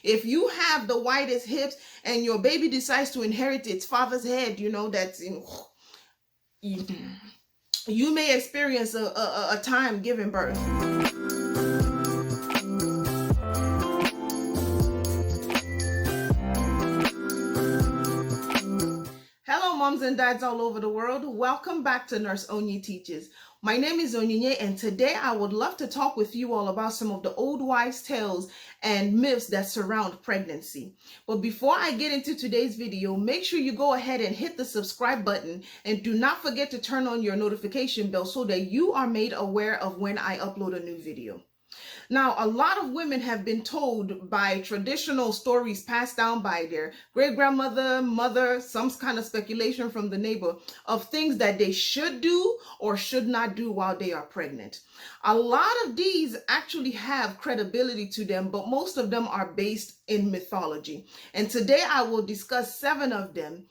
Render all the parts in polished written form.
If you have the widest hips and your baby decides to inherit its father's head, that's you may experience a time giving birth. Hello, moms and dads all over the world. Welcome back to Nurse Onyi Teaches. My name is Onyi, and today I would love to talk with you all about some of the old wives' tales and myths that surround pregnancy. But before I get into today's video, make sure you go ahead and hit the subscribe button, and do not forget to turn on your notification bell so that you are made aware of when I upload a new video. Now, a lot of women have been told by traditional stories passed down by their great-grandmother, mother, some kind of speculation from the neighbor of things that they should do or should not do while they are pregnant. A lot of these actually have credibility to them, but most of them are based in mythology. And today I will discuss 7 of them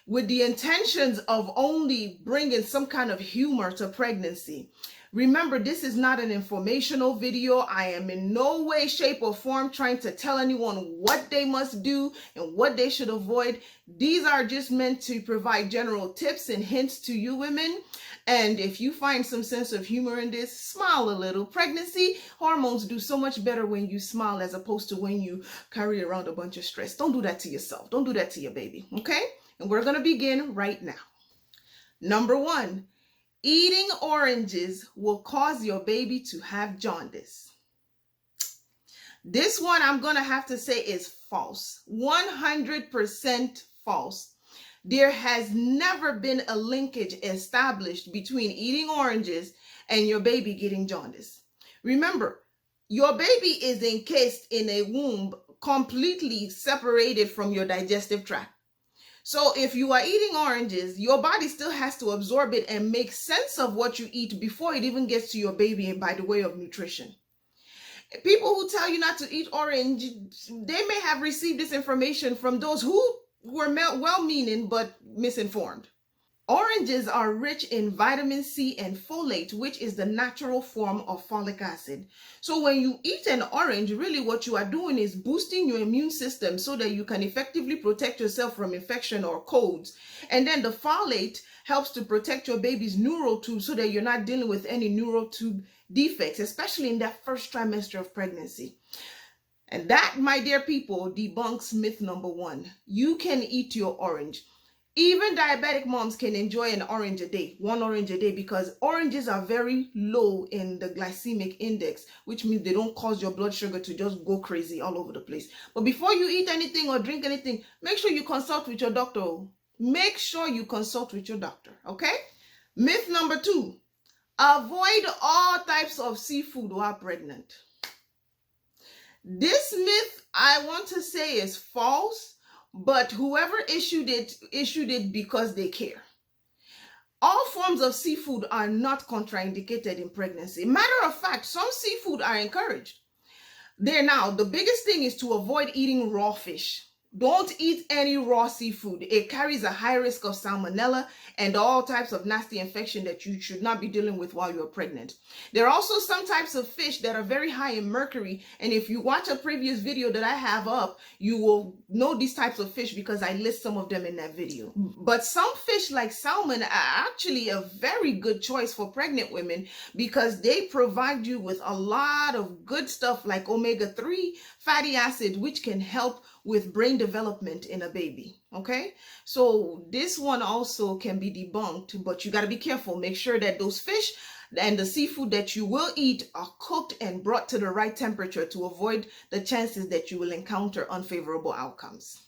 with the intentions of only bringing some kind of humor to pregnancy. Remember, this is not an informational video. I am in no way, shape, or form trying to tell anyone what they must do and what they should avoid. These are just meant to provide general tips and hints to you women. And if you find some sense of humor in this, smile a little. Pregnancy hormones do so much better when you smile as opposed to when you carry around a bunch of stress. Don't do that to yourself. Don't do that to your baby, okay? And we're going to begin right now. Number 1. Eating oranges will cause your baby to have jaundice. This one I'm going to have to say is false. 100% false. There has never been a linkage established between eating oranges and your baby getting jaundice. Remember, your baby is encased in a womb completely separated from your digestive tract. So if you are eating oranges, your body still has to absorb it and make sense of what you eat before it even gets to your baby and by the way of nutrition. People who tell you not to eat orange, they may have received this information from those who were well-meaning but misinformed. Oranges are rich in vitamin C and folate, which is the natural form of folic acid. So when you eat an orange, really what you are doing is boosting your immune system so that you can effectively protect yourself from infection or colds. And then the folate helps to protect your baby's neural tube so that you're not dealing with any neural tube defects, especially in that first trimester of pregnancy. And that, my dear people, debunks myth number 1. You can eat your orange. Even diabetic moms can enjoy an orange a day, 1 orange a day, because oranges are very low in the glycemic index, which means they don't cause your blood sugar to just go crazy all over the place. But before you eat anything or drink anything, make sure you consult with your doctor. Make sure you consult with your doctor, okay? Myth number 2, avoid all types of seafood while pregnant. This myth, I want to say, is false. But whoever issued it because they care. All forms of seafood are not contraindicated in pregnancy. Matter of fact, some seafood are encouraged. Now, the biggest thing is to avoid eating raw fish. Don't eat any raw seafood. It carries a high risk of salmonella and all types of nasty infection that you should not be dealing with while you're pregnant. There are also some types of fish that are very high in mercury. And if you watch a previous video that I have up, you will know these types of fish because I list some of them in that video. But some fish like salmon are actually a very good choice for pregnant women because they provide you with a lot of good stuff like omega-3 fatty acid, which can help with brain development in a baby. Okay, so this one also can be debunked, but you got to be careful. Make sure that those fish and the seafood that you will eat are cooked and brought to the right temperature to avoid the chances that you will encounter unfavorable outcomes.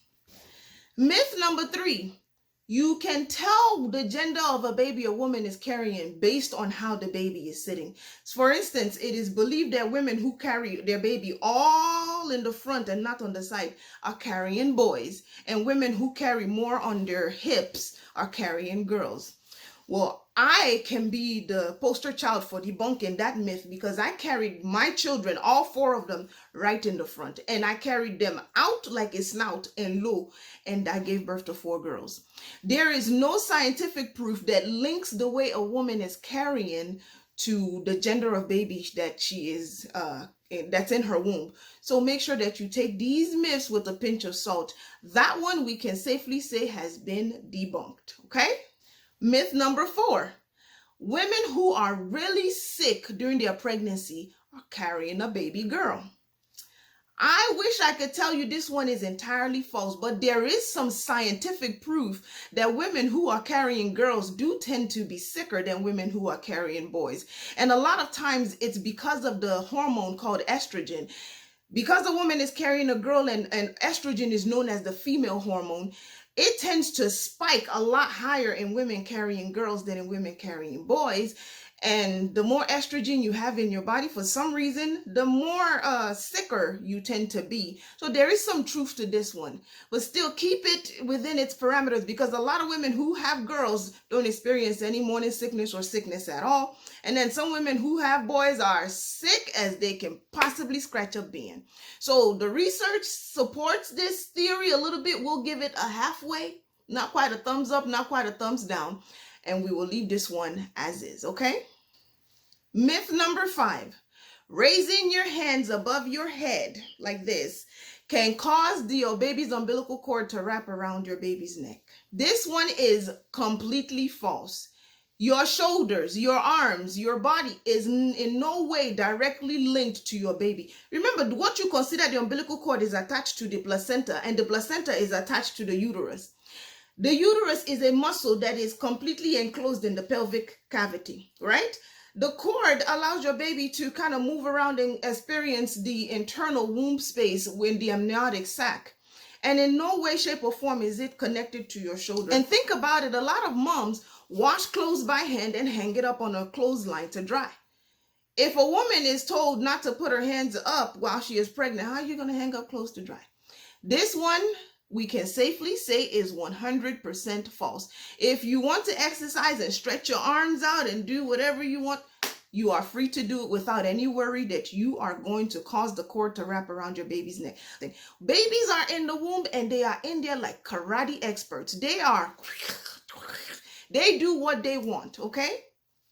Myth number 3, you can tell the gender of a baby a woman is carrying based on how the baby is sitting. For instance, it is believed that women who carry their baby all in the front and not on the side are carrying boys, and women who carry more on their hips are carrying girls. Well, I can be the poster child for debunking that myth because I carried my children, all 4 of them, right in the front. And I carried them out like a snout and low, and I gave birth to 4 girls. There is no scientific proof that links the way a woman is carrying to the gender of baby that she is that's in her womb. So make sure that you take these myths with a pinch of salt. That one we can safely say has been debunked. Okay. Myth number 4: women who are really sick during their pregnancy are carrying a baby girl. I wish I could tell you this one is entirely false, but there is some scientific proof that women who are carrying girls do tend to be sicker than women who are carrying boys. And a lot of times it's because of the hormone called estrogen. Because a woman is carrying a girl and estrogen is known as the female hormone, it tends to spike a lot higher in women carrying girls than in women carrying boys. And the more estrogen you have in your body, for some reason, the more sicker you tend to be. So there is some truth to this one, but still keep it within its parameters, because a lot of women who have girls don't experience any morning sickness or sickness at all. And then some women who have boys are sick as they can possibly scratch up being. So the research supports this theory a little bit. We'll give it a halfway, not quite a thumbs up, not quite a thumbs down. And we will leave this one as is, okay? Myth number 5: raising your hands above your head like this can cause your baby's umbilical cord to wrap around your baby's neck. This one is completely false. Your shoulders, your arms, your body is in no way directly linked to your baby. Remember, what you consider the umbilical cord is attached to the placenta, and the placenta is attached to the uterus. The uterus is a muscle that is completely enclosed in the pelvic cavity, right? The cord allows your baby to kind of move around and experience the internal womb space in the amniotic sac. And in no way, shape, or form is it connected to your shoulder. And think about it, a lot of moms wash clothes by hand and hang it up on a clothesline to dry. If a woman is told not to put her hands up while she is pregnant, how are you going to hang up clothes to dry? This one we can safely say is 100% false. If you want to exercise and stretch your arms out and do whatever you want, you are free to do it without any worry that you are going to cause the cord to wrap around your baby's neck. Babies are in the womb and they are in there like karate experts. They do what they want, okay?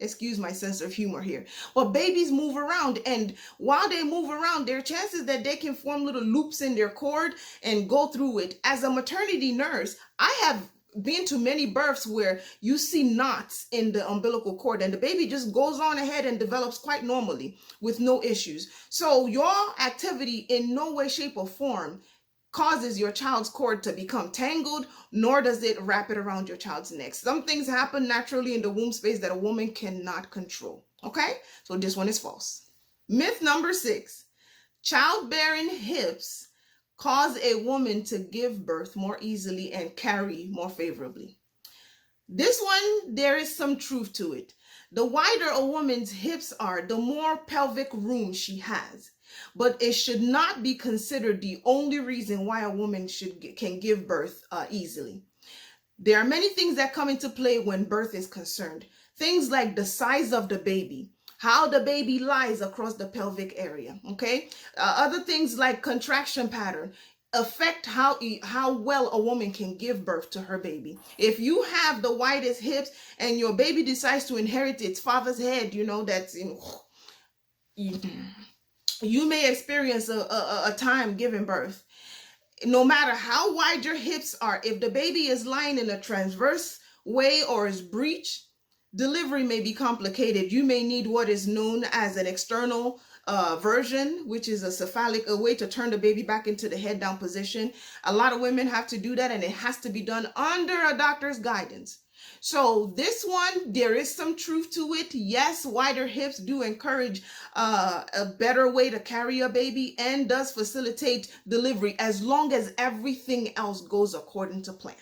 Excuse my sense of humor here. But babies move around, and while they move around, there are chances that they can form little loops in their cord and go through it. As a maternity nurse, I have been to many births where you see knots in the umbilical cord and the baby just goes on ahead and develops quite normally with no issues. So your activity in no way, shape, or form causes your child's cord to become tangled, nor does it wrap it around your child's neck. Some things happen naturally in the womb space that a woman cannot control. Okay? So this one is false. Myth number 6: childbearing hips cause a woman to give birth more easily and carry more favorably. This one, there is some truth to it. The wider a woman's hips are, the more pelvic room she has. But it should not be considered the only reason why a woman can give birth easily. There are many things that come into play when birth is concerned. Things like the size of the baby, how the baby lies across the pelvic area, okay? Other things like contraction pattern affect how well a woman can give birth to her baby. If you have the widest hips and your baby decides to inherit its father's head, that's you may experience a time giving birth. No matter how wide your hips are, if the baby is lying in a transverse way or is breech, delivery may be complicated. You may need what is known as an external version, which is a way to turn the baby back into the head down position. A lot of women have to do that, and it has to be done under a doctor's guidance. So this one, there is some truth to it. Yes, wider hips do encourage a better way to carry a baby and does facilitate delivery as long as everything else goes according to plan.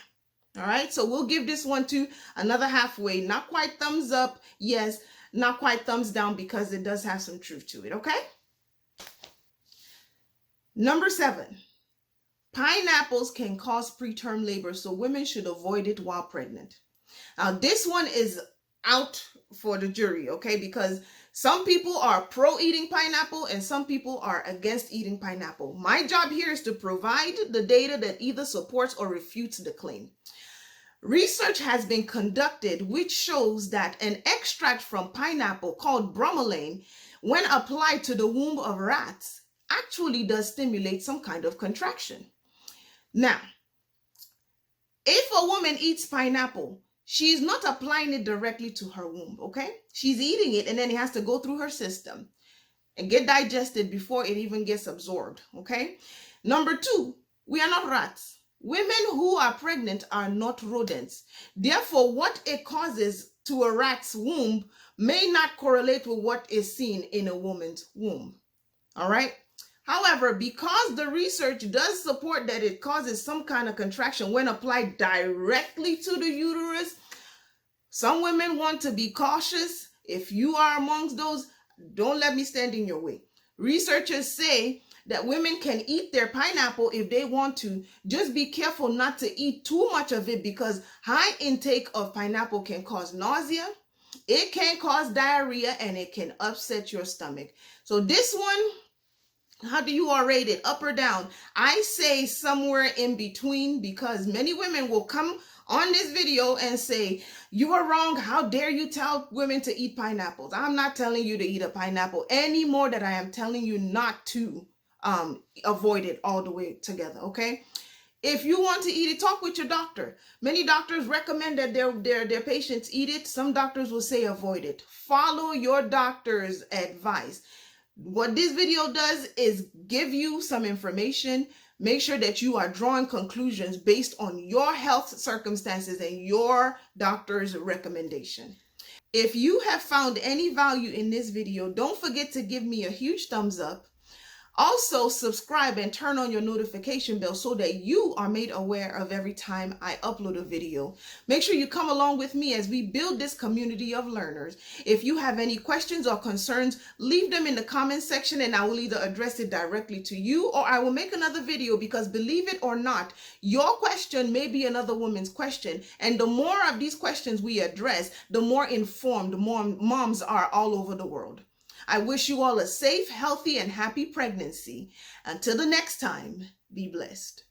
All right, so we'll give this one to another halfway. Not quite thumbs up, yes, not quite thumbs down, because it does have some truth to it, okay? Number 7, pineapples can cause preterm labor, so women should avoid it while pregnant. Now, this one is out for the jury, okay? Because some people are pro eating pineapple and some people are against eating pineapple. My job here is to provide the data that either supports or refutes the claim. Research has been conducted which shows that an extract from pineapple called bromelain, when applied to the womb of rats, actually does stimulate some kind of contraction. Now, if a woman eats pineapple, she's not applying it directly to her womb, okay? She's eating it and then it has to go through her system and get digested before it even gets absorbed, okay? Number two, we are not rats. Women who are pregnant are not rodents. Therefore, what it causes to a rat's womb may not correlate with what is seen in a woman's womb, all right? However, because the research does support that it causes some kind of contraction when applied directly to the uterus, some women want to be cautious. If you are amongst those, don't let me stand in your way. Researchers say that women can eat their pineapple if they want to. Just be careful not to eat too much of it, because high intake of pineapple can cause nausea, it can cause diarrhea, and it can upset your stomach. So this one, how do you all rate it? Up or down? I say somewhere in between, because many women will come on this video and say, you are wrong. How dare you tell women to eat pineapples? I'm not telling you to eat a pineapple any more than I am telling you not to avoid it all the way together, okay? If you want to eat it, talk with your doctor. Many doctors recommend that their patients eat it. Some doctors will say avoid it. Follow your doctor's advice. What this video does is give you some information. Make sure that you are drawing conclusions based on your health circumstances and your doctor's recommendation. If you have found any value in this video, don't forget to give me a huge thumbs up. Also, subscribe and turn on your notification bell so that you are made aware of every time I upload a video. Make sure you come along with me as we build this community of learners. If you have any questions or concerns, leave them in the comment section and I will either address it directly to you or I will make another video, because believe it or not, your question may be another woman's question. And the more of these questions we address, the more informed moms are all over the world. I wish you all a safe, healthy, and happy pregnancy. Until the next time, be blessed.